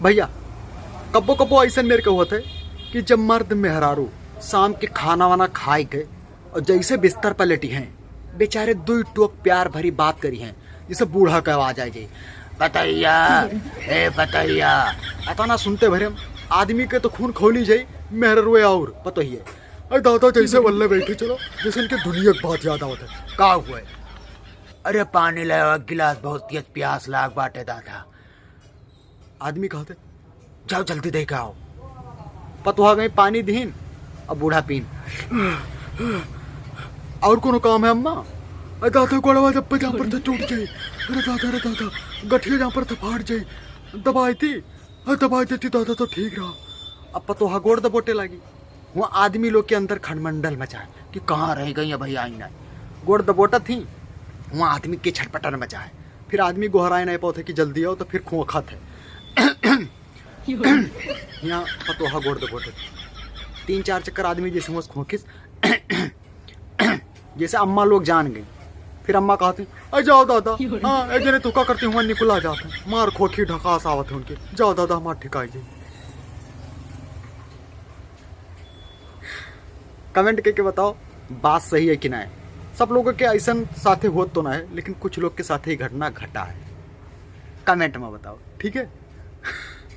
भैया कब्बो कब्बो ऐसा मेरे को होता है कि जब मर्द मेहरारू शाम के खाना वाना खाए के और जैसे बिस्तर पर लेटी हैं बेचारे दो टोक प्यार भरी बात करी हैं जिसे बूढ़ा का आवाज आए जाए बतैया ए बतैया ऐसा ना सुनते भरे आदमी के तो खून खोली जाए मेहरारू और पता ही है। अरे दादा जैसे बल्ले बैठे चलो जैसे इनके दुनिया की बात याद आता है। का हुआ है? अरे पानी लाओ गिलास बहुत तेज प्यास लाग बाटे दादा। आदमी कहते जाओ जल्दी दे के आओ। पतुहा गई पानी दीन और बूढ़ा पीन। और कोनो काम है अम्मा? अरे दादा गोड़वा जब जहाँ पर था टूट जाए। अरे दादा गठिया जहाँ पर था फाट जाए दबाई थी दबाई देती दादा तो ठीक रहा। अब पतुहा गोड़ दबोटे लगी। वहाँ आदमी लोग के अंदर खंडमंडल मचा है कि कहाँ रह गई है भाई आई ना। गोड़ दबोटा थी वहाँ आदमी के छटपटन मचा है। फिर आदमी गोहराए नहीं पाते कि जल्दी आओ तो फिर खोखा थे। यहाँ पतोहा गोड़ दबोटे 3-4 चक्कर आदमी जैसे होश खोखिस जैसे अम्मा लोग जान गई। फिर अम्मा कहती अरे जाओ दादा हाँ एक जने तुका करती हुआ निकुला जाते मार खोखी ढकास आवत है उनके। जाओ दादा हमार ठिकाई जी। कमेंट करके बताओ बात सही है कि ना है। सब लोगों के ऐसा साथे होत तो ना है लेकिन कुछ लोग के साथ ही घटना घटा है। कमेंट में बताओ ठीक है।